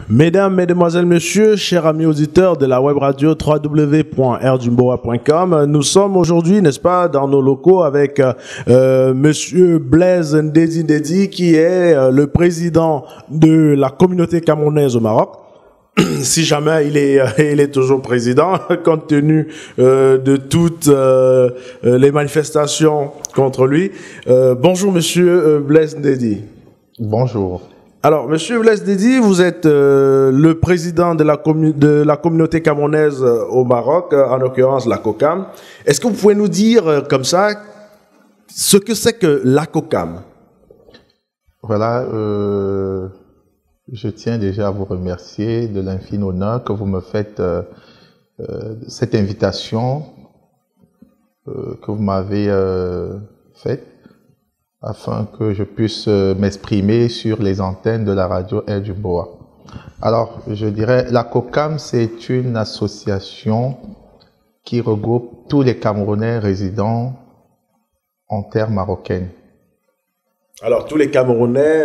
Mesdames, Mesdemoiselles, Messieurs, chers amis auditeurs de la web radio www.rdjumboa.com, nous sommes aujourd'hui, n'est-ce pas, dans nos locaux avec Monsieur Blaise Ndedi qui est le président de la communauté camerounaise au Maroc. Si jamais il est toujours président, compte tenu de toutes les manifestations contre lui. Bonjour Monsieur Blaise Ndedi. Bonjour. Alors, Monsieur Blaise Ndedi, vous êtes le président de la communauté camerounaise au Maroc, en l'occurrence la COCAM. Est-ce que vous pouvez nous dire comme ça ce que c'est que la COCAM? Voilà, je tiens déjà à vous remercier de l'infini honneur que vous me faites cette invitation que vous m'avez faite, afin que je puisse m'exprimer sur les antennes de la radio rdjumboa. Alors, je dirais, la COCAM, c'est une association qui regroupe tous les Camerounais résidant en terre marocaine. Alors, tous les Camerounais,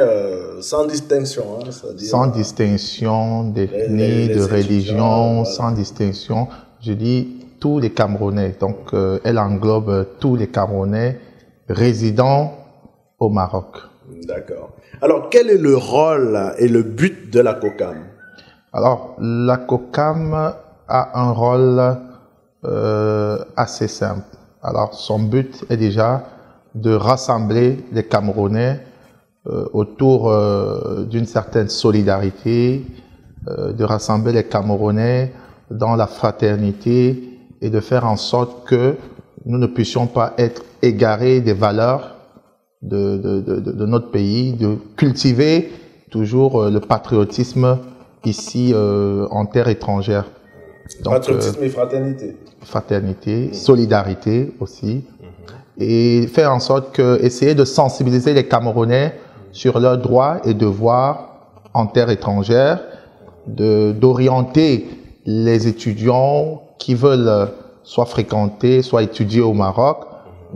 sans distinction. Hein, sans distinction d'ethnie, de religion, voilà. Sans distinction. Je dis tous les Camerounais. Donc, elle englobe tous les Camerounais résidant au Maroc. D'accord. Alors, quel est le rôle et le but de la COCAM? Alors, la COCAM a un rôle assez simple. Alors, son but est déjà de rassembler les Camerounais autour d'une certaine solidarité, de rassembler les Camerounais dans la fraternité et de faire en sorte que nous ne puissions pas être égarés des valeurs de notre pays, de cultiver toujours le patriotisme ici en terre étrangère. Donc, patriotisme et fraternité. Fraternité, solidarité aussi. Et faire en sorte que, essayer de sensibiliser les Camerounais sur leurs droits et devoirs en terre étrangère, d'orienter les étudiants qui veulent soit fréquenter, soit étudier au Maroc,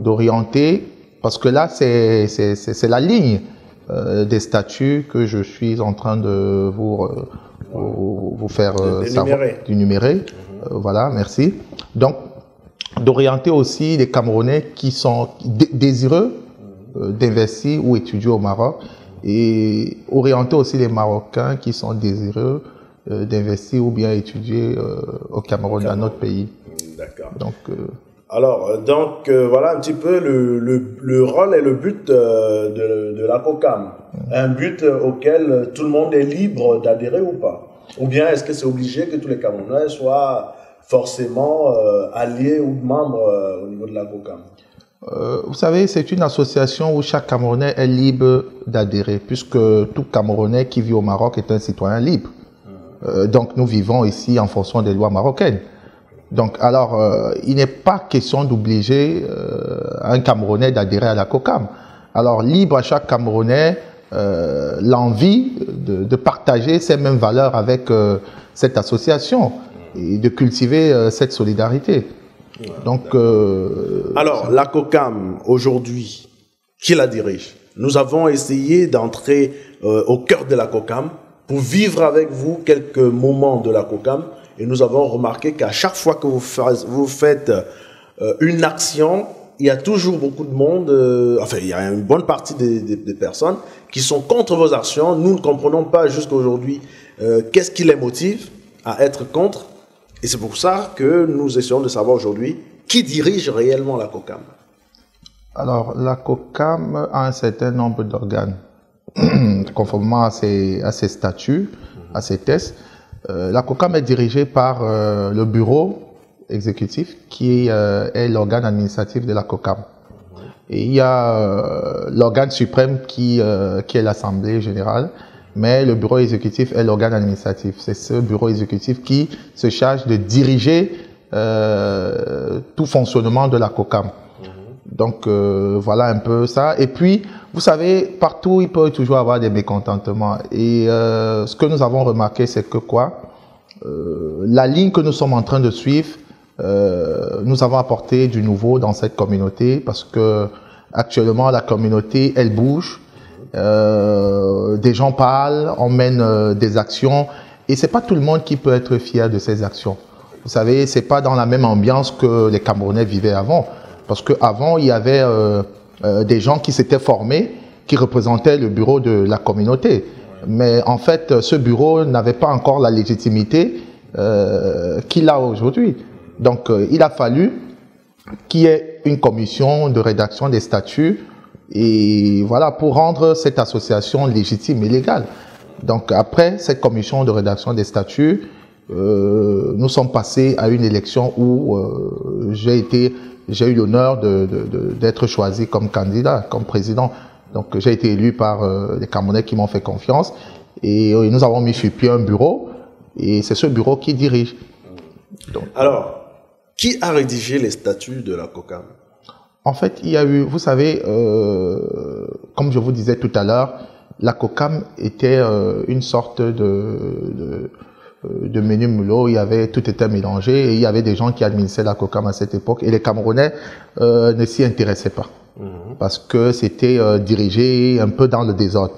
d'orienter. Parce que là, c'est la ligne des statuts que je suis en train de vous faire d'énumérer. Voilà, merci. Donc, d'orienter aussi les Camerounais qui sont désireux d'investir ou étudier au Maroc et orienter aussi les Marocains qui sont désireux d'investir ou bien étudier au Cameroun, dans notre pays. D'accord. Donc, Donc, voilà un petit peu le rôle et le but de la COCAM. Un but auquel tout le monde est libre d'adhérer ou pas? Ou bien est-ce que c'est obligé que tous les Camerounais soient forcément alliés ou membres au niveau de la COCAM? Vous savez, c'est une association où chaque Camerounais est libre d'adhérer, puisque tout Camerounais qui vit au Maroc est un citoyen libre. Donc, nous vivons ici en fonction des lois marocaines. Donc, alors, il n'est pas question d'obliger un Camerounais d'adhérer à la COCAM. Alors, libre à chaque Camerounais l'envie de partager ces mêmes valeurs avec cette association et de cultiver cette solidarité. Donc, alors, la COCAM, aujourd'hui, qui la dirige? Nous avons essayé d'entrer au cœur de la COCAM pour vivre avec vous quelques moments de la COCAM. Et nous avons remarqué qu'à chaque fois que vous faites une action, il y a toujours beaucoup de monde, enfin il y a une bonne partie des personnes qui sont contre vos actions. Nous ne comprenons pas jusqu'à aujourd'hui qu'est-ce qui les motive à être contre. Et c'est pour ça que nous essayons de savoir aujourd'hui qui dirige réellement la COCAM. Alors la COCAM a un certain nombre d'organes, conformément à ses statuts, à ses tests. La COCAM est dirigée par le bureau exécutif qui est l'organe administratif de la COCAM. Et il y a l'organe suprême qui est l'Assemblée générale, mais le bureau exécutif est l'organe administratif. C'est ce bureau exécutif qui se charge de diriger tout fonctionnement de la COCAM. Donc voilà un peu ça. Et puis, vous savez, partout, il peut toujours avoir des mécontentements. Et ce que nous avons remarqué, c'est que la ligne que nous sommes en train de suivre, nous avons apporté du nouveau dans cette communauté parce que actuellement, la communauté, elle bouge. Des gens parlent, on mène des actions Et c'est pas tout le monde qui peut être fier de ses actions. Vous savez, c'est pas dans la même ambiance que les Camerounais vivaient avant. Parce qu'avant, il y avait des gens qui s'étaient formés, qui représentaient le bureau de la communauté. Mais en fait, ce bureau n'avait pas encore la légitimité qu'il a aujourd'hui. Donc, il a fallu qu'il y ait une commission de rédaction des statuts et voilà, pour rendre cette association légitime et légale. Donc, après cette commission de rédaction des statuts, nous sommes passés à une élection où j'ai eu l'honneur d'être choisi comme candidat, comme président. Donc, j'ai été élu par les Camerounais qui m'ont fait confiance et nous avons mis sur pied un bureau et c'est ce bureau qui dirige. Donc, alors, qui a rédigé les statuts de la COCAM? En fait, il y a eu, vous savez, comme je vous disais tout à l'heure, la COCAM était une sorte de menu mulot, tout était mélangé et il y avait des gens qui administraient la COCAM à cette époque et les Camerounais ne s'y intéressaient pas parce que c'était dirigé un peu dans le désordre.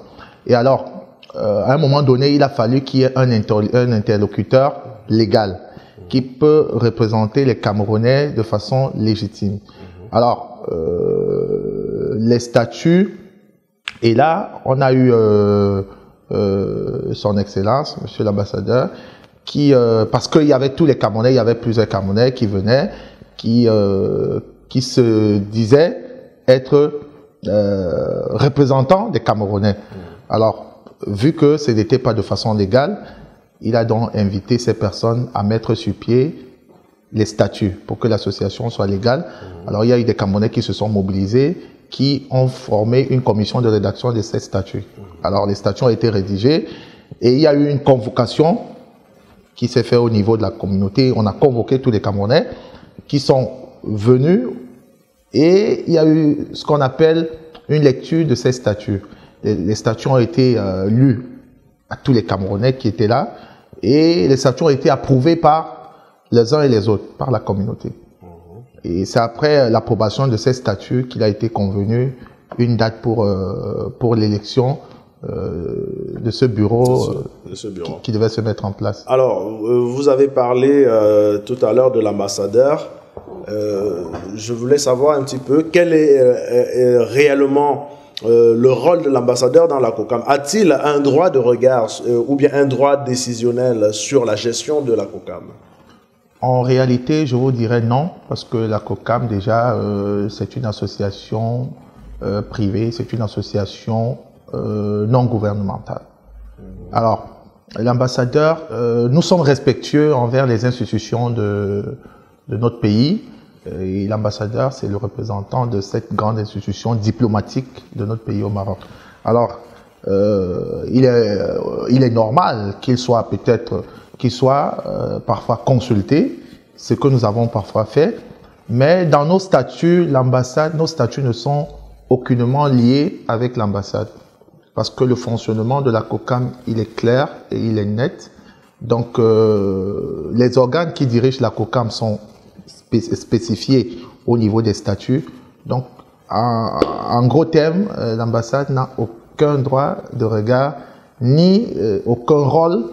Et alors, à un moment donné, il a fallu qu'il y ait un interlocuteur légal qui peut représenter les Camerounais de façon légitime. Alors, les statuts, et là, on a eu son Excellence, Monsieur l'ambassadeur, qui, parce qu'il y avait tous les Camerounais, il y avait plusieurs Camerounais qui venaient, qui se disaient être représentants des Camerounais. Alors, vu que ce n'était pas de façon légale, il a donc invité ces personnes à mettre sur pied les statuts pour que l'association soit légale. Alors, il y a eu des Camerounais qui se sont mobilisés, qui ont formé une commission de rédaction de ces statuts. Alors, les statuts ont été rédigés et il y a eu une convocation qui s'est faite au niveau de la communauté. On a convoqué tous les Camerounais qui sont venus et il y a eu ce qu'on appelle une lecture de ces statuts. Les statuts ont été lus à tous les Camerounais qui étaient là et les statuts ont été approuvés par les uns et les autres, par la communauté. Et c'est après l'approbation de ces statuts qu'il a été convenu une date pour l'élection de ce bureau, qui devait se mettre en place. Alors, vous avez parlé tout à l'heure de l'ambassadeur. Je voulais savoir un petit peu quel est réellement le rôle de l'ambassadeur dans la COCAM. A-t-il un droit de regard ou bien un droit décisionnel sur la gestion de la COCAM? En réalité, je vous dirais non, parce que la COCAM, déjà, c'est une association privée, c'est une association non gouvernementale. Alors, l'ambassadeur, nous sommes respectueux envers les institutions de notre pays, et l'ambassadeur, c'est le représentant de cette grande institution diplomatique de notre pays au Maroc. Alors, il est normal qu'il soit parfois consulté, ce que nous avons parfois fait, mais dans nos statuts, nos statuts ne sont aucunement liés avec l'ambassade, parce que le fonctionnement de la COCAM, il est clair et il est net. Donc, les organes qui dirigent la COCAM sont spécifiés au niveau des statuts. Donc, en gros termes, l'ambassade n'a aucun droit de regard ni aucun rôle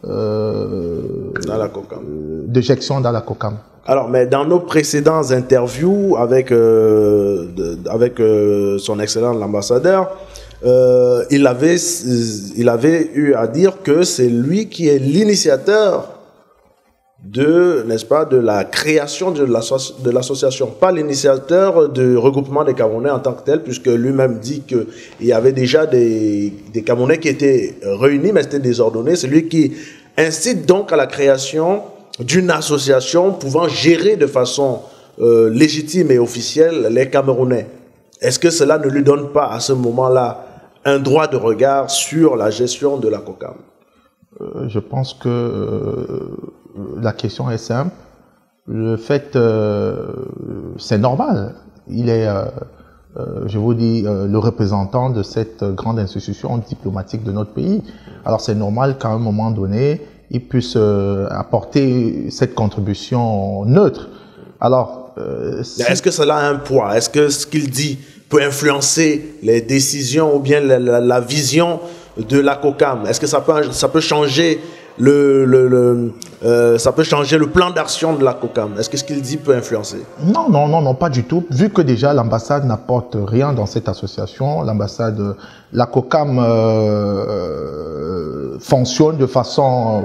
dans la COCAM. De gestion dans la COCAM. Alors, mais dans nos précédentes interviews avec son excellence l'ambassadeur, il avait eu à dire que c'est lui qui est l'initiateur n'est-ce pas, de la création de l'association, pas l'initiateur du regroupement des Camerounais en tant que tel, puisque lui-même dit qu'il y avait déjà des Camerounais qui étaient réunis, mais c'était désordonné. C'est lui qui incite donc à la création d'une association pouvant gérer de façon légitime et officielle les Camerounais. Est-ce que cela ne lui donne pas à ce moment-là un droit de regard sur la gestion de la COCAM? Je pense que la question est simple. Le fait, c'est normal. Il est, je vous dis, le représentant de cette grande institution diplomatique de notre pays. Alors c'est normal qu'à un moment donné, il puisse apporter cette contribution neutre. Alors, est-ce que cela a un poids? Est-ce que ce qu'il dit peut influencer les décisions ou bien la vision de la COCAM? Est-ce que ça peut changer ça peut changer le plan d'action de la COCAM? Est-ce que ce qu'il dit peut influencer? Non, pas du tout. Vu que déjà l'ambassade n'apporte rien dans cette association, la COCAM fonctionne de façon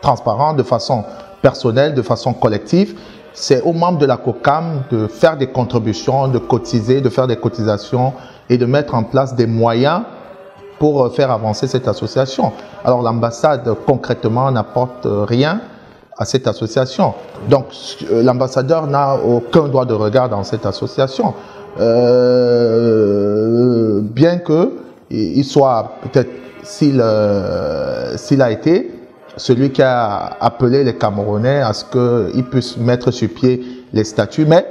transparente, de façon personnelle, de façon collective. C'est aux membres de la COCAM de faire des contributions, de cotiser, de faire des cotisations et de mettre en place des moyens pour faire avancer cette association. Alors l'ambassade concrètement n'apporte rien à cette association. Donc l'ambassadeur n'a aucun droit de regard dans cette association. Bien que il soit peut-être, s'il a été celui qui a appelé les Camerounais à ce qu'ils puissent mettre sur pied les statuts, mais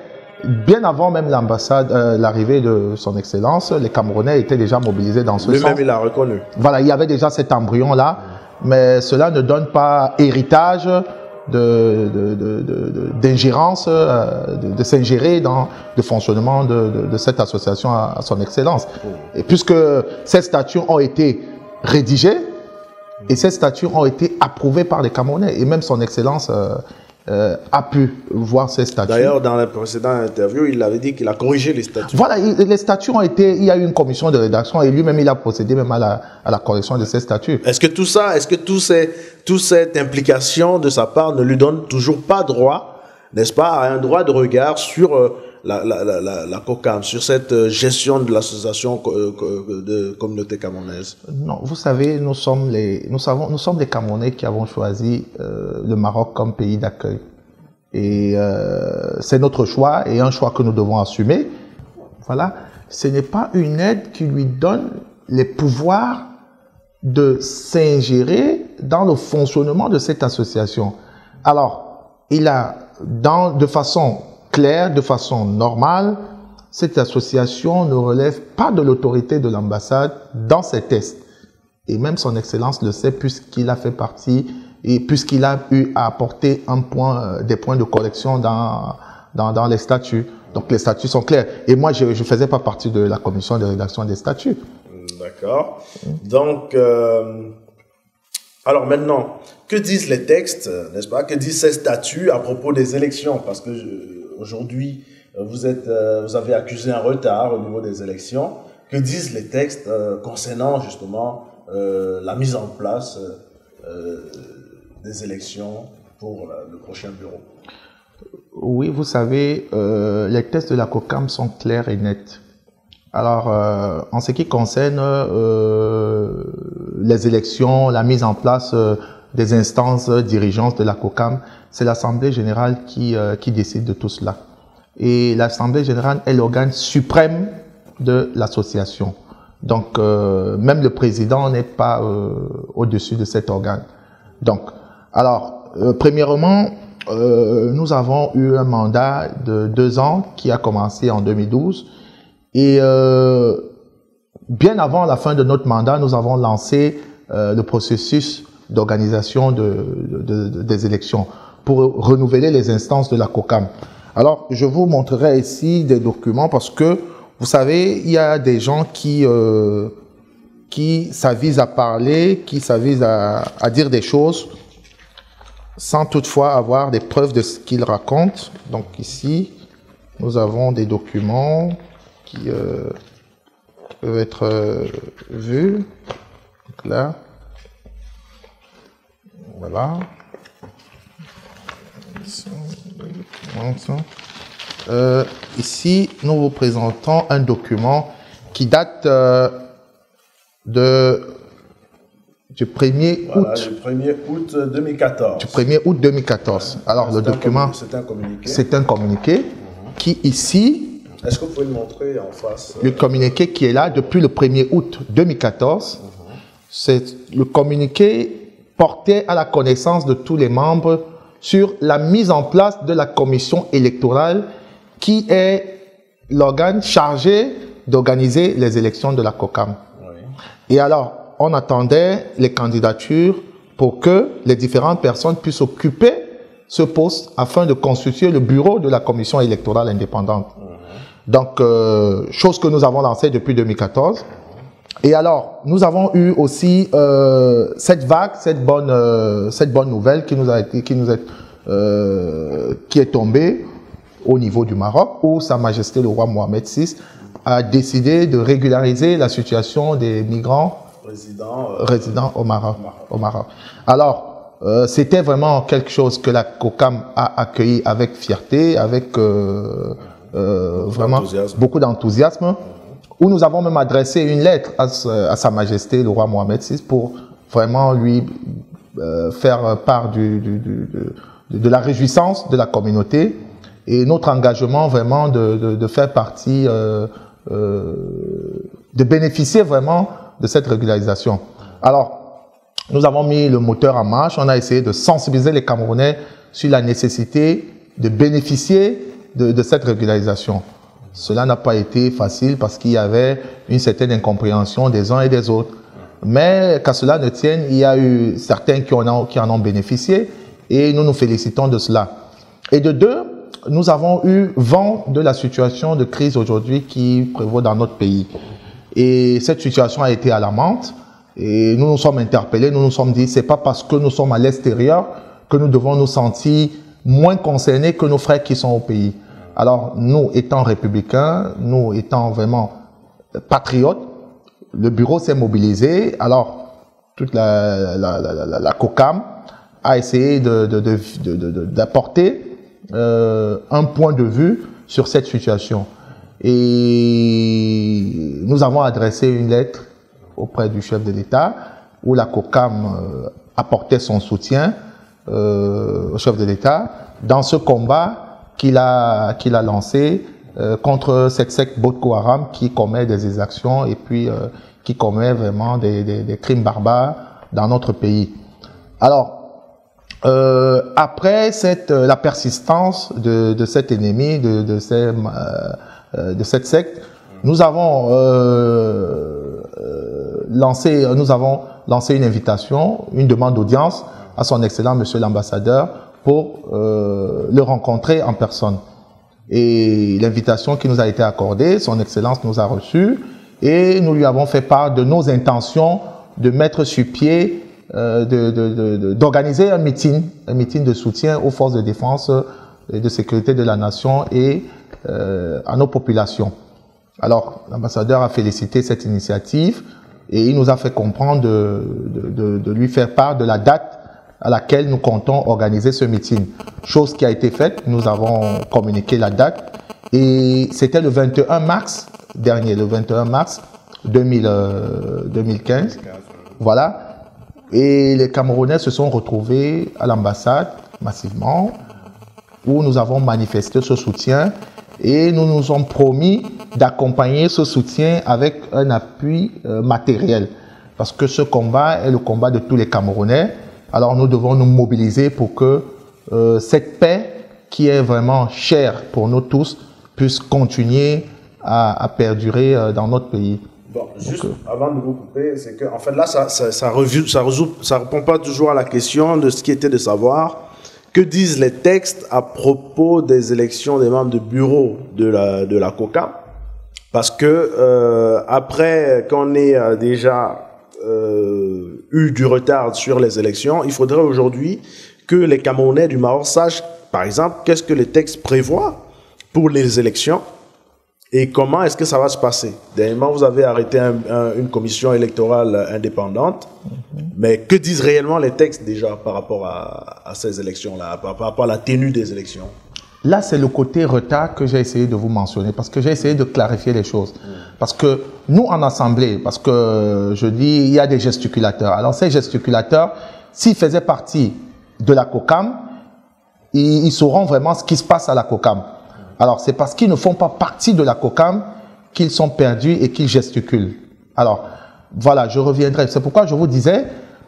bien avant même l'arrivée de son Excellence, les Camerounais étaient déjà mobilisés dans ce sens. Lui-même, il a reconnu. Voilà, il y avait déjà cet embryon-là, mais cela ne donne pas héritage d'ingérence, de s'ingérer dans le fonctionnement de cette association à son Excellence. Et puisque ces statuts ont été rédigés, et ces statuts ont été approuvés par les Camerounais, et même son Excellence a pu voir ces statuts. D'ailleurs, dans la précédente interview, il avait dit qu'il a corrigé les statuts. Voilà, les statuts ont été, il y a eu une commission de rédaction et lui-même il a procédé même à la correction de ces statuts. Est-ce que tout ça, toute cette implication de sa part ne lui donne toujours pas droit, n'est-ce pas, à un droit de regard sur la COCAM, sur cette gestion de l'association de communauté camerounaise? Non, vous savez, nous sommes les Camerounais qui avons choisi le Maroc comme pays d'accueil. Et c'est notre choix et un choix que nous devons assumer. Voilà, ce n'est pas une aide qui lui donne les pouvoirs de s'ingérer dans le fonctionnement de cette association. Alors, il a, de façon claire, de façon normale, cette association ne relève pas de l'autorité de l'ambassade dans ses tests. Et même son Excellence le sait puisqu'il a fait partie et puisqu'il a eu à apporter des points de correction dans les statuts. Donc les statuts sont clairs. Et moi, je ne faisais pas partie de la commission de rédaction des statuts. D'accord. Donc, alors maintenant, que disent les textes, n'est-ce pas? Que disent ces statuts à propos des élections? Parce que aujourd'hui, vous avez accusé un retard au niveau des élections. Que disent les textes concernant justement la mise en place des élections pour le prochain bureau? Oui, vous savez, les textes de la COCAM sont clairs et nets. Alors, en ce qui concerne les élections, la mise en place des instances dirigeantes de la COCAM, c'est l'Assemblée générale qui décide de tout cela. Et l'Assemblée générale est l'organe suprême de l'association. Donc, même le président n'est pas au-dessus de cet organe. Donc, alors, premièrement, nous avons eu un mandat de 2 ans qui a commencé en 2012. Et bien avant la fin de notre mandat, nous avons lancé le processus d'organisation des élections pour renouveler les instances de la COCAM. Alors, je vous montrerai ici des documents parce que, vous savez, il y a des gens qui s'avisent à parler, qui s'avisent à dire des choses sans toutefois avoir des preuves de ce qu'ils racontent. Donc ici, nous avons des documents qui peuvent être vus. Donc là, voilà. Ici, nous vous présentons un document qui date du 1er août. Du 1er août 2014. Du 1er août 2014. Alors, le document, c'est un communiqué qui, ici... Est-ce que vous pouvez le montrer en face? Le communiqué qui est là depuis le 1er août 2014, c'est le communiqué porté à la connaissance de tous les membres sur la mise en place de la commission électorale qui est l'organe chargé d'organiser les élections de la COCAM. Oui. Et alors, on attendait les candidatures pour que les différentes personnes puissent occuper ce poste afin de constituer le bureau de la commission électorale indépendante. Donc, chose que nous avons lancée depuis 2014. Et alors, nous avons eu aussi cette vague, cette bonne nouvelle qui est tombée au niveau du Maroc, où Sa Majesté le roi Mohamed VI a décidé de régulariser la situation des migrants résidents au Maroc. Alors, c'était vraiment quelque chose que la COCAM a accueilli avec fierté, avec vraiment beaucoup d'enthousiasme, où nous avons même adressé une lettre à Sa Majesté le roi Mohamed VI pour vraiment lui faire part de la réjouissance de la communauté et notre engagement vraiment de faire partie, de bénéficier vraiment de cette régularisation. Alors, nous avons mis le moteur en marche, on a essayé de sensibiliser les Camerounais sur la nécessité de bénéficier de cette régularisation. Cela n'a pas été facile parce qu'il y avait une certaine incompréhension des uns et des autres. Mais qu'à cela ne tienne, il y a eu certains qui en ont bénéficié et nous nous félicitons de cela. Et de deux, nous avons eu vent de la situation de crise aujourd'hui qui prévaut dans notre pays. Et cette situation a été alarmante et nous nous sommes interpellés, nous nous sommes dit, c'est pas parce que nous sommes à l'extérieur que nous devons nous sentir moins concernés que nos frères qui sont au pays. Alors, nous étant républicains, nous étant vraiment patriotes, le bureau s'est mobilisé. Alors, toute la COCAM a essayé d'apporter un point de vue sur cette situation. Et nous avons adressé une lettre auprès du chef de l'État où la COCAM apportait son soutien au chef de l'État dans ce combat qu'il a lancé contre cette secte Boko Haram qui commet des exactions et puis qui commet vraiment des crimes barbares dans notre pays. Alors, après la persistance de cet ennemi, de cette secte, nous avons lancé une invitation, une demande d'audience à son excellent monsieur l'ambassadeur pour le rencontrer en personne. Et l'invitation qui nous a été accordée, son excellence nous a reçus et nous lui avons fait part de nos intentions de mettre sur pied, d'organiser un meeting de soutien aux forces de défense et de sécurité de la nation et à nos populations. Alors, l'ambassadeur a félicité cette initiative et il nous a fait comprendre de lui faire part de la date à laquelle nous comptons organiser ce meeting. Chose qui a été faite, nous avons communiqué la date et c'était le 21 mars dernier, le 21 mars 2015. Voilà. Et les Camerounais se sont retrouvés à l'ambassade massivement où nous avons manifesté ce soutien et nous nous sommes promis d'accompagner ce soutien avec un appui matériel. Parce que ce combat est le combat de tous les Camerounais. Alors nous devons nous mobiliser pour que cette paix qui est vraiment chère pour nous tous puisse continuer à perdurer dans notre pays. Bon, juste avant de vous couper, c'est que en fait là ça répond pas toujours à la question de ce qui était de savoir que disent les textes à propos des élections des membres du bureau de la COCAM, parce que après qu'on ait déjà eu du retard sur les élections, il faudrait aujourd'hui que les Camerounais du Maroc sachent, par exemple, qu'est-ce que les textes prévoient pour les élections et comment est-ce que ça va se passer. Dernièrement, vous avez arrêté une commission électorale indépendante, mais que disent réellement les textes déjà par rapport à ces élections-là, par rapport à la tenue des élections? Là, c'est le côté retard que j'ai essayé de vous mentionner, parce que j'ai essayé de clarifier les choses. Parce que nous, en assemblée, parce que je dis, il y a des gesticulateurs. Alors, ces gesticulateurs, s'ils faisaient partie de la COCAM, ils sauront vraiment ce qui se passe à la COCAM. Alors, c'est parce qu'ils ne font pas partie de la COCAM qu'ils sont perdus et qu'ils gesticulent. Alors, voilà, je reviendrai. C'est pourquoi je vous disais,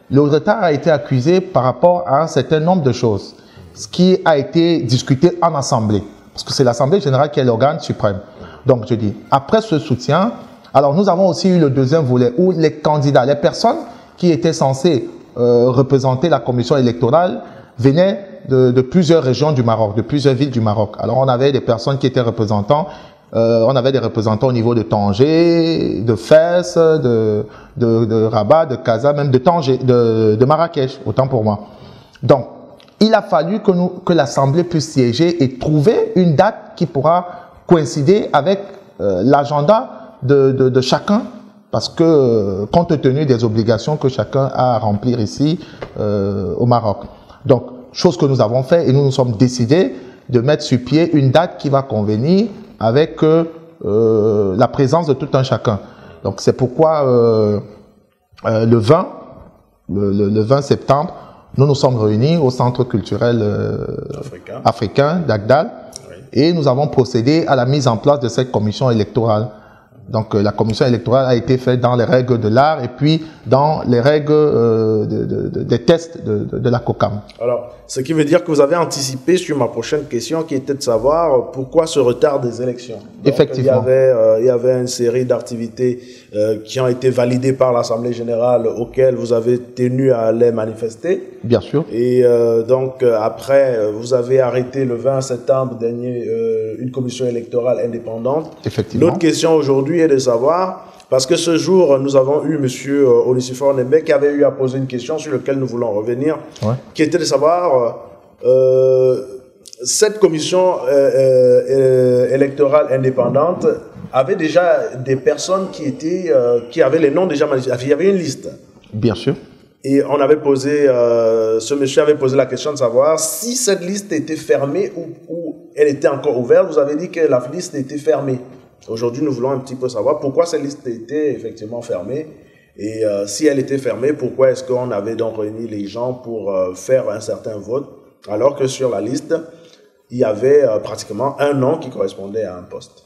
le retard a été accusé par rapport à un certain nombre de choses. Ce qui a été discuté en assemblée, parce que c'est l'Assemblée générale qui est l'organe suprême. Donc je dis, après ce soutien, alors nous avons aussi eu le deuxième volet où les candidats, les personnes qui étaient censées représenter la commission électorale venaient de plusieurs régions du Maroc, de plusieurs villes du Maroc. Alors on avait des personnes qui étaient représentants On avait des représentants au niveau de Tanger, de Fès, de Rabat, de Casa, même de Tanger, de Marrakech, autant pour moi. Donc, il a fallu que l'Assemblée puisse siéger et trouver une date qui pourra coïncider avec l'agenda de chacun, parce que compte tenu des obligations que chacun a à remplir ici au Maroc. Donc, chose que nous avons fait et nous nous sommes décidés de mettre sur pied une date qui va convenir avec la présence de tout un chacun. Donc, c'est pourquoi le 20 septembre, nous nous sommes réunis au Centre culturel africain d'Agdal, oui. Et nous avons procédé à la mise en place de cette commission électorale. Donc la commission électorale a été faite dans les règles de l'art et puis dans les règles des tests de la COCAM. Alors, ce qui veut dire que vous avez anticipé sur ma prochaine question qui était de savoir pourquoi ce retard des élections. Donc, effectivement. Il y avait une série d'activités qui ont été validées par l'Assemblée générale auxquelles vous avez tenu à les manifester. Bien sûr. Et donc après, vous avez arrêté le 20 septembre dernier une commission électorale indépendante. Effectivement. L'autre question aujourd'hui est de savoir, parce que ce jour, nous avons eu M. Onisifo Nembe qui avait eu à poser une question sur laquelle nous voulons revenir, ouais. Qui était de savoir, cette commission électorale indépendante avait déjà des personnes qui avaient les noms déjà manifestés. Il y avait une liste. Bien sûr. Et on avait posé, ce monsieur avait posé la question de savoir si cette liste était fermée ou elle était encore ouverte. Vous avez dit que la liste était fermée. Aujourd'hui, nous voulons un petit peu savoir pourquoi cette liste était effectivement fermée. Et si elle était fermée, pourquoi est-ce qu'on avait donc réuni les gens pour faire un certain vote, alors que sur la liste, il y avait pratiquement un nom qui correspondait à un poste.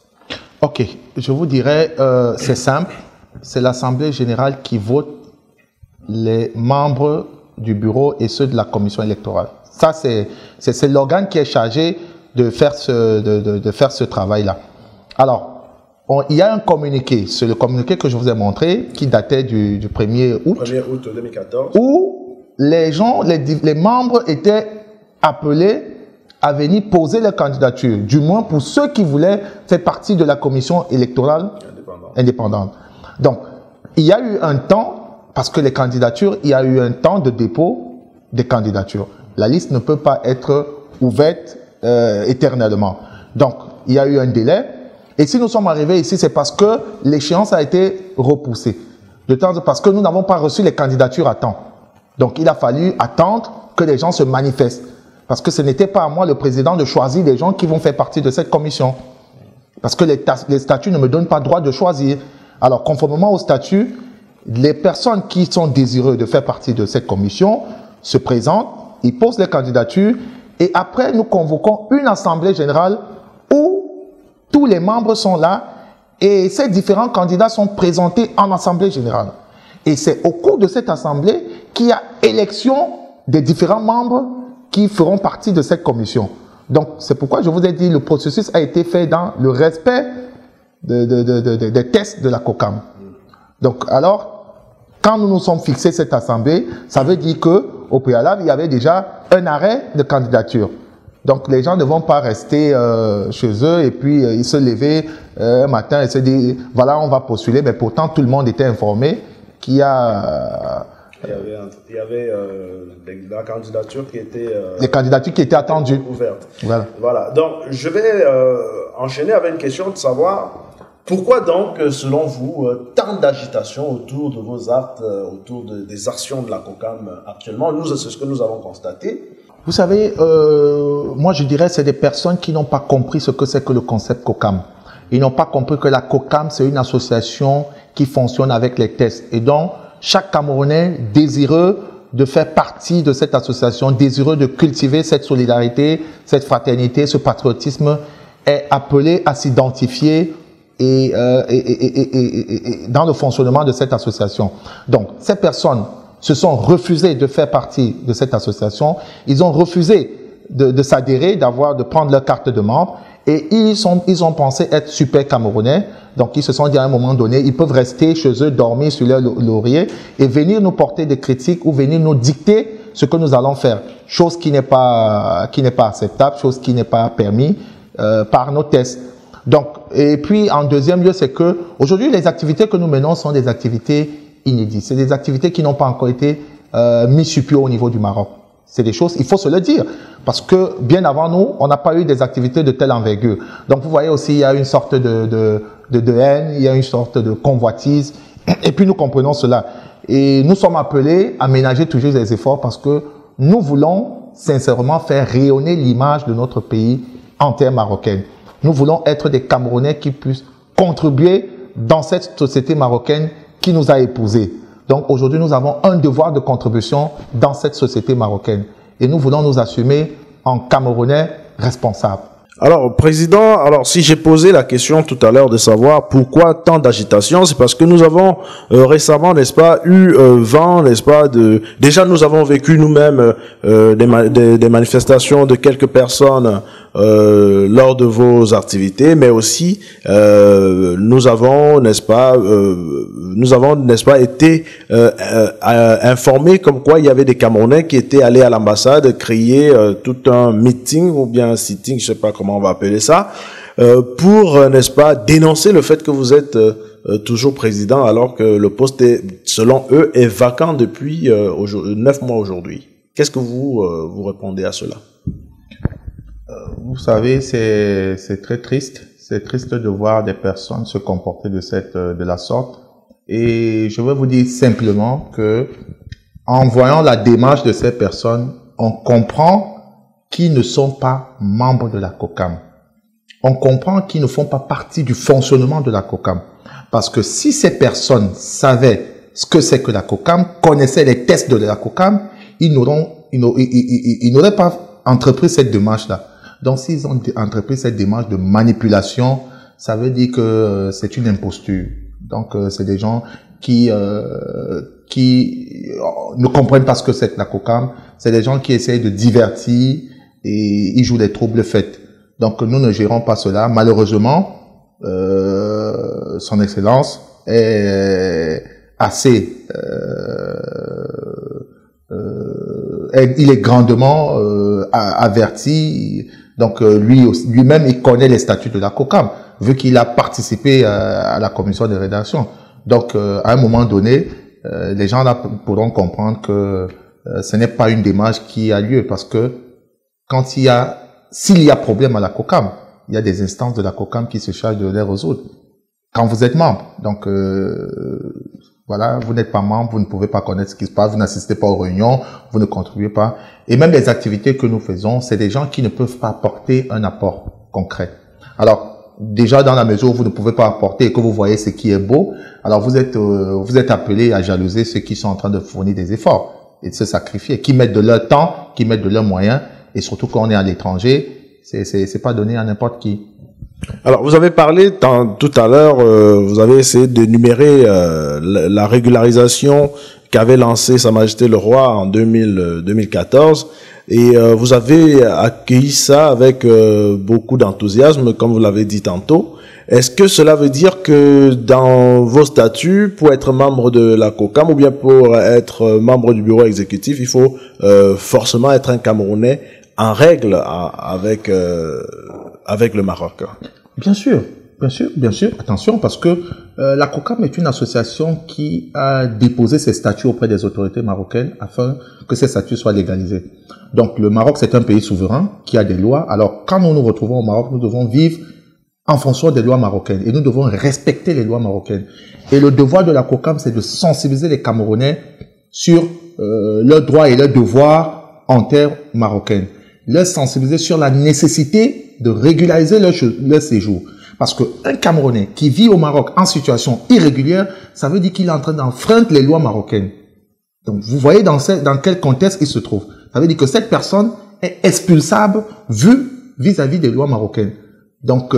Ok, je vous dirais, c'est simple, c'est l'Assemblée générale qui vote les membres du bureau et ceux de la commission électorale. Ça, c'est l'organe qui est chargé de faire ce travail-là. Alors, il y a un communiqué, c'est le communiqué que je vous ai montré, qui datait du 1er août. 1er août 2014. Où les gens, les membres étaient appelés à venir poser leur candidature, du moins pour ceux qui voulaient faire partie de la commission électorale indépendante. Donc, il y a eu un temps, parce que les candidatures, il y a eu un temps de dépôt des candidatures. La liste ne peut pas être ouverte éternellement. Donc, il y a eu un délai. Et si nous sommes arrivés ici, c'est parce que l'échéance a été repoussée. Parce que nous n'avons pas reçu les candidatures à temps. Donc, il a fallu attendre que les gens se manifestent. Parce que ce n'était pas à moi, le président, de choisir les gens qui vont faire partie de cette commission. Parce que les statuts ne me donnent pas droit de choisir. Alors, conformément aux statuts, les personnes qui sont désireuses de faire partie de cette commission se présentent, ils posent les candidatures et après, nous convoquons une assemblée générale où tous les membres sont là et ces différents candidats sont présentés en assemblée générale. Et c'est au cours de cette assemblée qu'il y a élection des différents membres qui feront partie de cette commission. Donc, c'est pourquoi je vous ai dit le processus a été fait dans le respect des tests de la COCAM. Donc, alors, quand nous nous sommes fixés cette assemblée, ça veut dire qu'au préalable, il y avait déjà un arrêt de candidature. Donc, les gens ne vont pas rester chez eux et puis ils se lever un matin et se dire, voilà, on va postuler. Mais pourtant, tout le monde était informé qu'il y a... Il y avait la candidature qui était... les candidatures qui étaient attendues. Ouvertes. Voilà. Donc, je vais enchaîner avec une question de savoir pourquoi donc, selon vous, tant d'agitation autour de vos actes, autour des actions de la COCAM actuellement. Nous, c'est ce que nous avons constaté. Vous savez, moi je dirais c'est des personnes qui n'ont pas compris ce que c'est que le concept COCAM. Ils n'ont pas compris que la COCAM, c'est une association qui fonctionne avec les tests. Et donc, chaque Camerounais désireux de faire partie de cette association, désireux de cultiver cette solidarité, cette fraternité, ce patriotisme, est appelé à s'identifier et dans le fonctionnement de cette association. Donc, ces personnes se sont refusées de faire partie de cette association. Ils ont refusé de s'adhérer, de prendre leur carte de membre. Et ils ont pensé être super Camerounais. Donc, ils se sont dit à un moment donné, ils peuvent rester chez eux, dormir sur leur laurier et venir nous porter des critiques ou venir nous dicter ce que nous allons faire. Chose qui n'est pas acceptable, chose qui n'est pas permise par nos tests. Donc, et puis en deuxième lieu, c'est que aujourd'hui les activités que nous menons sont des activités inédites. C'est des activités qui n'ont pas encore été mises sur pied au niveau du Maroc. C'est des choses, il faut se le dire, parce que bien avant nous, on n'a pas eu des activités de telle envergure. Donc vous voyez aussi, il y a une sorte de haine, il y a une sorte de convoitise, et puis nous comprenons cela. Et nous sommes appelés à ménager toujours des efforts parce que nous voulons sincèrement faire rayonner l'image de notre pays en terre marocaine. Nous voulons être des Camerounais qui puissent contribuer dans cette société marocaine qui nous a épousés. Donc aujourd'hui, nous avons un devoir de contribution dans cette société marocaine. Et nous voulons nous assumer en Camerounais responsables. Alors, Président, si j'ai posé la question tout à l'heure de savoir pourquoi tant d'agitation, c'est parce que nous avons récemment, n'est-ce pas, eu vent, n'est-ce pas, déjà nous avons vécu nous-mêmes des manifestations de quelques personnes lors de vos activités, mais aussi nous avons, n'est-ce pas, été informés comme quoi il y avait des Camerounais qui étaient allés à l'ambassade crier tout un meeting ou bien un sitting, je sais pas comment on va appeler ça, pour, n'est-ce pas, dénoncer le fait que vous êtes toujours président alors que le poste selon eux est vacant depuis 9 mois aujourd'hui. Qu'est-ce que vous répondez à cela? Vous savez, c'est très triste. C'est triste de voir des personnes se comporter de la sorte. Et je veux vous dire simplement que, en voyant la démarche de ces personnes, on comprend qu'ils ne sont pas membres de la COCAM. On comprend qu'ils ne font pas partie du fonctionnement de la COCAM. Parce que si ces personnes savaient ce que c'est que la COCAM, connaissaient les tests de la COCAM, ils n'auraient pas entrepris cette démarche-là. Donc, s'ils ont entrepris cette démarche de manipulation, ça veut dire que c'est une imposture. Donc, c'est des gens qui ne comprennent pas ce que c'est que la COCAM. C'est des gens qui essayent de divertir et ils jouent des troubles faits. Donc, nous ne gérons pas cela. Malheureusement, Son Excellence est assez... il est grandement averti. Donc lui-même, il connaît les statuts de la COCAM, vu qu'il a participé à la commission de rédaction. Donc à un moment donné, les gens là pourront comprendre que ce n'est pas une démarche qui a lieu, parce que s'il y a problème à la COCAM, il y a des instances de la COCAM qui se chargent de les résoudre. Quand vous êtes membre, donc voilà, vous n'êtes pas membre, vous ne pouvez pas connaître ce qui se passe, vous n'assistez pas aux réunions, vous ne contribuez pas. Et même les activités que nous faisons, c'est des gens qui ne peuvent pas apporter un apport concret. Alors, déjà dans la mesure où vous ne pouvez pas apporter et que vous voyez ce qui est beau, alors vous êtes appelés à jalouser ceux qui sont en train de fournir des efforts et de se sacrifier, qui mettent de leur temps, qui mettent de leurs moyens, et surtout quand on est à l'étranger, c'est pas donné à n'importe qui. Alors, vous avez parlé tout à l'heure, vous avez essayé d'énumérer la régularisation qu'avait lancée Sa Majesté le Roi en 2014, et vous avez accueilli ça avec beaucoup d'enthousiasme, comme vous l'avez dit tantôt. Est-ce que cela veut dire que dans vos statuts, pour être membre de la COCAM ou bien pour être membre du bureau exécutif, il faut forcément être un Camerounais en règle avec le Maroc? Bien sûr. Attention, parce que la COCAM est une association qui a déposé ses statuts auprès des autorités marocaines afin que ces statuts soient légalisés. Donc le Maroc, c'est un pays souverain qui a des lois. Alors quand nous nous retrouvons au Maroc, nous devons vivre en fonction des lois marocaines et nous devons respecter les lois marocaines. Et le devoir de la COCAM, c'est de sensibiliser les Camerounais sur leurs droits et leurs devoirs en terre marocaine. Leur sensibiliser sur la nécessité de régulariser leur séjour. Parce qu'un Camerounais qui vit au Maroc en situation irrégulière, ça veut dire qu'il est en train d'enfreindre les lois marocaines. Donc vous voyez dans quel contexte il se trouve. Ça veut dire que cette personne est expulsable vis-à-vis des lois marocaines. Donc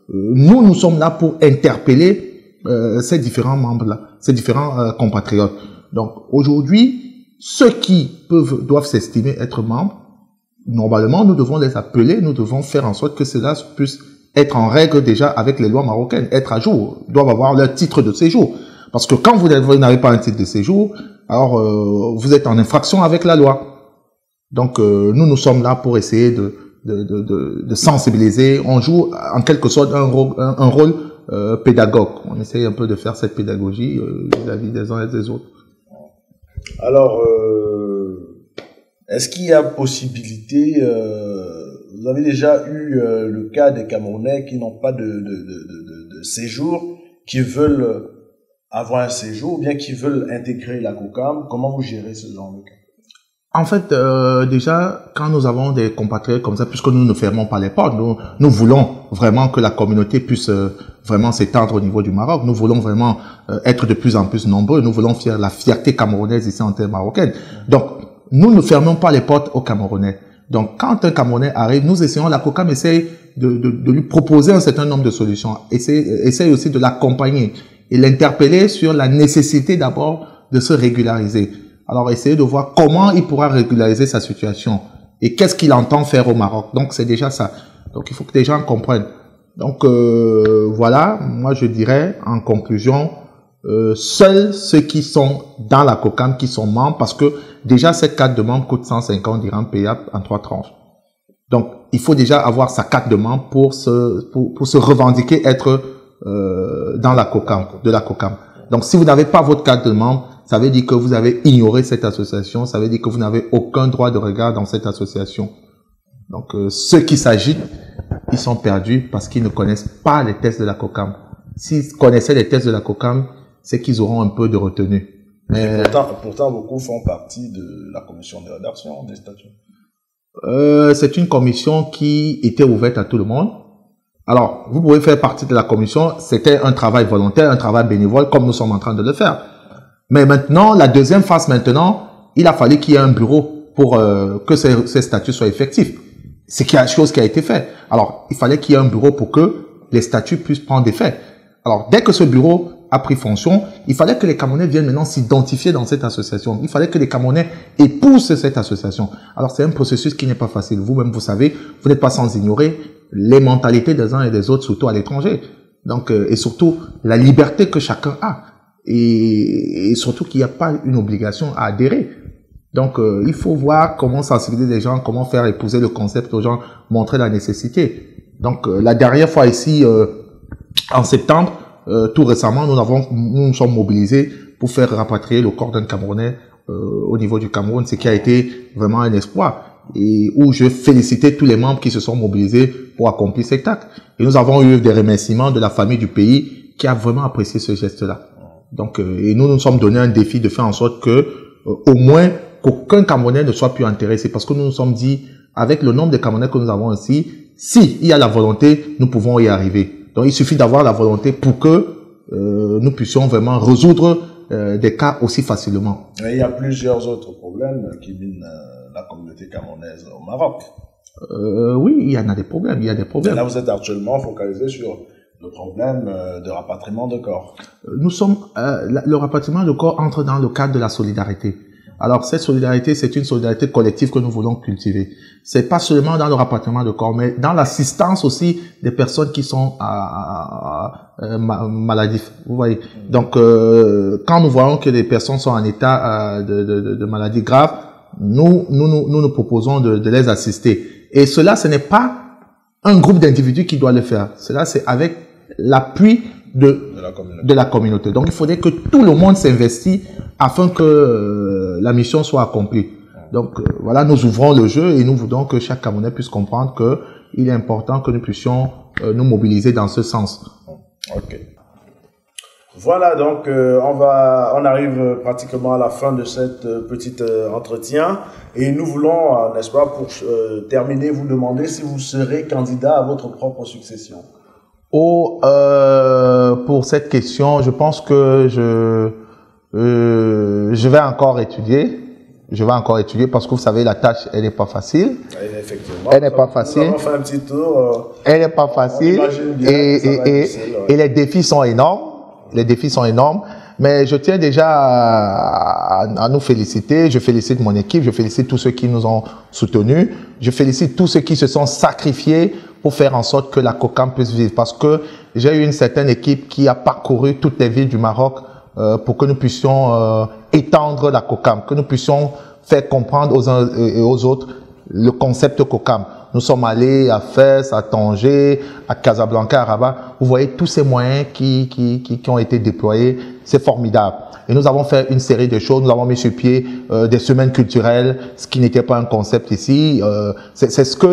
nous sommes là pour interpeller ces différents membres-là, ces différents compatriotes. Donc aujourd'hui, ceux qui doivent s'estimer être membres, normalement, nous devons les appeler, nous devons faire en sorte que cela puisse être en règle déjà avec les lois marocaines, être à jour, doivent avoir leur titre de séjour. Parce que quand vous n'avez pas un titre de séjour, alors vous êtes en infraction avec la loi. Donc nous sommes là pour essayer de de sensibiliser. On joue en quelque sorte un rôle pédagogue. On essaye un peu de faire cette pédagogie vis-à-vis des uns et des autres. Alors, est-ce qu'il y a possibilité, vous avez déjà eu le cas des Camerounais qui n'ont pas de séjour, qui veulent avoir un séjour, ou bien qui veulent intégrer la COCAM? Comment vous gérez ce genre de cas? En fait, déjà, quand nous avons des compatriotes comme ça, puisque nous ne fermons pas les portes, nous voulons vraiment que la communauté puisse vraiment s'étendre au niveau du Maroc. Nous voulons vraiment être de plus en plus nombreux. Nous voulons faire la fierté camerounaise ici en terre marocaine. Donc, nous ne fermons pas les portes aux Camerounais. Donc, quand un Camerounais arrive, nous essayons, la COCAM essaye de lui proposer un certain nombre de solutions. Essaye aussi de l'accompagner et l'interpeller sur la nécessité d'abord de se régulariser. Alors, essayer de voir comment il pourra régulariser sa situation et qu'est-ce qu'il entend faire au Maroc. Donc, c'est déjà ça. Donc, il faut que les gens comprennent. Donc, voilà, moi, je dirais, en conclusion, seuls ceux qui sont dans la COCAM, qui sont membres, parce que déjà, cette carte de membre coûte 150 dirhams payable en 3 tranches. Donc, il faut déjà avoir sa carte de membre pour se revendiquer être dans la COCAM, de la COCAM. Donc, si vous n'avez pas votre carte de membre, ça veut dire que vous avez ignoré cette association, ça veut dire que vous n'avez aucun droit de regard dans cette association. Donc, ceux qui s'agitent, ils sont perdus parce qu'ils ne connaissent pas les tests de la COCAM. S'ils connaissaient les tests de la COCAM, c'est qu'ils auront un peu de retenue. Mais pourtant, beaucoup font partie de la commission de rédaction des statuts. C'est une commission qui était ouverte à tout le monde. Alors, vous pouvez faire partie de la commission. C'était un travail volontaire, un travail bénévole, comme nous sommes en train de le faire. Mais maintenant, la deuxième phase maintenant, il a fallu qu'il y ait un bureau pour que ces statuts soient effectifs. C'est quelque chose qui a été fait. Alors, il fallait qu'il y ait un bureau pour que les statuts puissent prendre effet. Alors, dès que ce bureau a pris fonction, il fallait que les Camerounais viennent maintenant s'identifier dans cette association. Il fallait que les Camerounais épousent cette association. Alors, c'est un processus qui n'est pas facile. Vous-même, vous savez, vous n'êtes pas sans ignorer les mentalités des uns et des autres, surtout à l'étranger. Donc, et surtout, la liberté que chacun a. Et surtout qu'il n'y a pas une obligation à adhérer. Donc, il faut voir comment sensibiliser les gens, comment faire épouser le concept aux gens, montrer la nécessité. Donc, la dernière fois ici, en septembre, tout récemment, nous nous sommes mobilisés pour faire rapatrier le corps d'un Camerounais au niveau du Cameroun, ce qui a été vraiment un espoir. Et où je félicitais tous les membres qui se sont mobilisés pour accomplir cet acte. Et nous avons eu des remerciements de la famille du pays qui a vraiment apprécié ce geste-là. Donc, et nous nous sommes donné un défi de faire en sorte que, au moins, qu'aucun Camerounais ne soit plus intéressé. Parce que nous nous sommes dit, avec le nombre de Camerounais que nous avons ici, si il y a la volonté, nous pouvons y arriver. Donc, il suffit d'avoir la volonté pour que nous puissions vraiment résoudre des cas aussi facilement. Mais il y a plusieurs autres problèmes qui minent la communauté camerounaise au Maroc. Oui, il y en a des problèmes. Il y a des problèmes. Et là, vous êtes actuellement focalisé sur le problème de rapatriement de corps. Nous sommes, le rapatriement de corps entre dans le cadre de la solidarité. Alors, cette solidarité, c'est une solidarité collective que nous voulons cultiver. C'est pas seulement dans le rapatriement de corps, mais dans l'assistance aussi des personnes qui sont maladifs. Vous voyez. Donc, quand nous voyons que les personnes sont en état de maladie grave, nous proposons de les assister. Et cela, ce n'est pas un groupe d'individus qui doit le faire. Cela, c'est avec l'appui de la communauté. Donc, il faudrait que tout le monde s'investisse afin que la mission soit accomplie. Donc, voilà, nous ouvrons le jeu et nous voulons que chaque Camerounais puisse comprendre que il est important que nous puissions nous mobiliser dans ce sens. Ok. Voilà, donc on arrive pratiquement à la fin de cette petite entretien et nous voulons, n'est-ce pas, pour terminer, vous demander si vous serez candidat à votre propre succession. Pour cette question, je pense que je vais encore étudier. Je vais encore étudier parce que vous savez, la tâche, elle n'est pas facile. Effectivement. Elle n'est pas facile. Nous avons fait un petit tour. Elle n'est pas facile. Et les défis sont énormes. Les défis sont énormes. Mais je tiens déjà à nous féliciter. Je félicite mon équipe. Je félicite tous ceux qui nous ont soutenus. Je félicite tous ceux qui se sont sacrifiés pour faire en sorte que la COCAM puisse vivre. Parce que j'ai eu une certaine équipe qui a parcouru toutes les villes du Maroc pour que nous puissions étendre la COCAM, que nous puissions faire comprendre aux uns et aux autres le concept COCAM. Nous sommes allés à Fès, à Tanger, à Casablanca, à Rabat. Vous voyez tous ces moyens qui ont été déployés. C'est formidable. Et nous avons fait une série de choses. Nous avons mis sur pied des semaines culturelles, ce qui n'était pas un concept ici. C'est ce que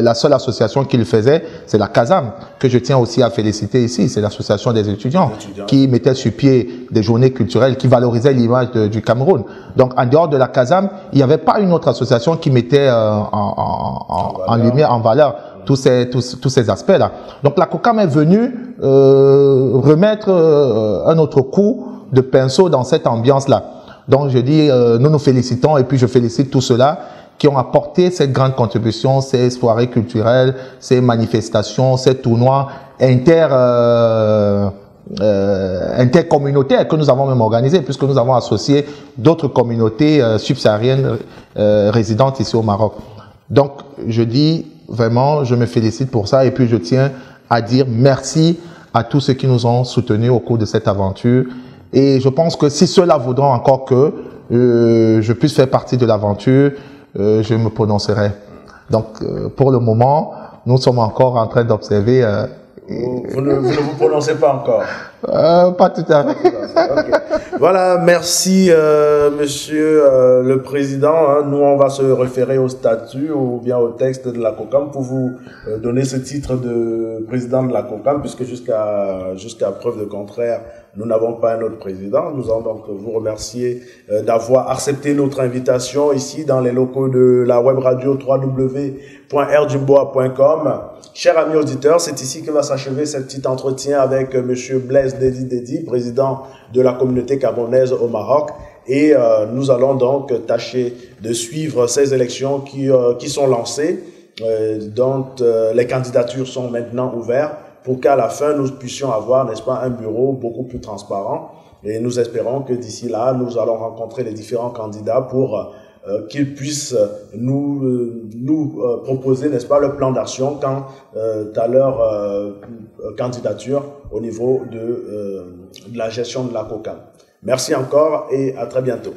la seule association qui le faisait, c'est la CASAM, que je tiens aussi à féliciter ici. C'est l'association des étudiants qui mettait sur pied des journées culturelles, qui valorisaient l'image du Cameroun. Donc, en dehors de la CASAM, il n'y avait pas une autre association qui mettait en lumière, en valeur tous ces aspects-là. Donc, la COCAM est venue remettre un autre coup de pinceau dans cette ambiance-là. Donc, je dis, nous nous félicitons et puis je félicite tous ceux-là qui ont apporté cette grande contribution, ces soirées culturelles, ces manifestations, ces tournois intercommunautaires que nous avons même organisés, puisque nous avons associé d'autres communautés subsahariennes résidentes ici au Maroc. Donc, je dis vraiment, je me félicite pour ça et puis je tiens à dire merci à tous ceux qui nous ont soutenus au cours de cette aventure. Et je pense que si cela voudront encore que je puisse faire partie de l'aventure, je me prononcerai. Donc, pour le moment, nous sommes encore en train d'observer. Vous ne vous prononcez pas encore? Pas tout à fait. Okay. Voilà, merci Monsieur le Président. Hein. Nous, on va se référer au statut ou bien au texte de la COCAM pour vous donner ce titre de président de la COCAM, puisque jusqu'à preuve de contraire, nous n'avons pas un autre président. Nous allons donc vous remercier d'avoir accepté notre invitation ici dans les locaux de la web radio www.rdjimboa.com. Chers amis auditeurs, c'est ici que va s'achever ce petit entretien avec Monsieur Blaise Dedi, président de la communauté camerounaise au Maroc. Et nous allons donc tâcher de suivre ces élections qui sont lancées, dont les candidatures sont maintenant ouvertes, pour qu'à la fin, nous puissions avoir, n'est-ce pas, un bureau beaucoup plus transparent. Et nous espérons que d'ici là, nous allons rencontrer les différents candidats pour qu'ils puissent nous proposer, n'est-ce pas, le plan d'action quant à leur candidature au niveau de la gestion de la COCAM. Merci encore et à très bientôt.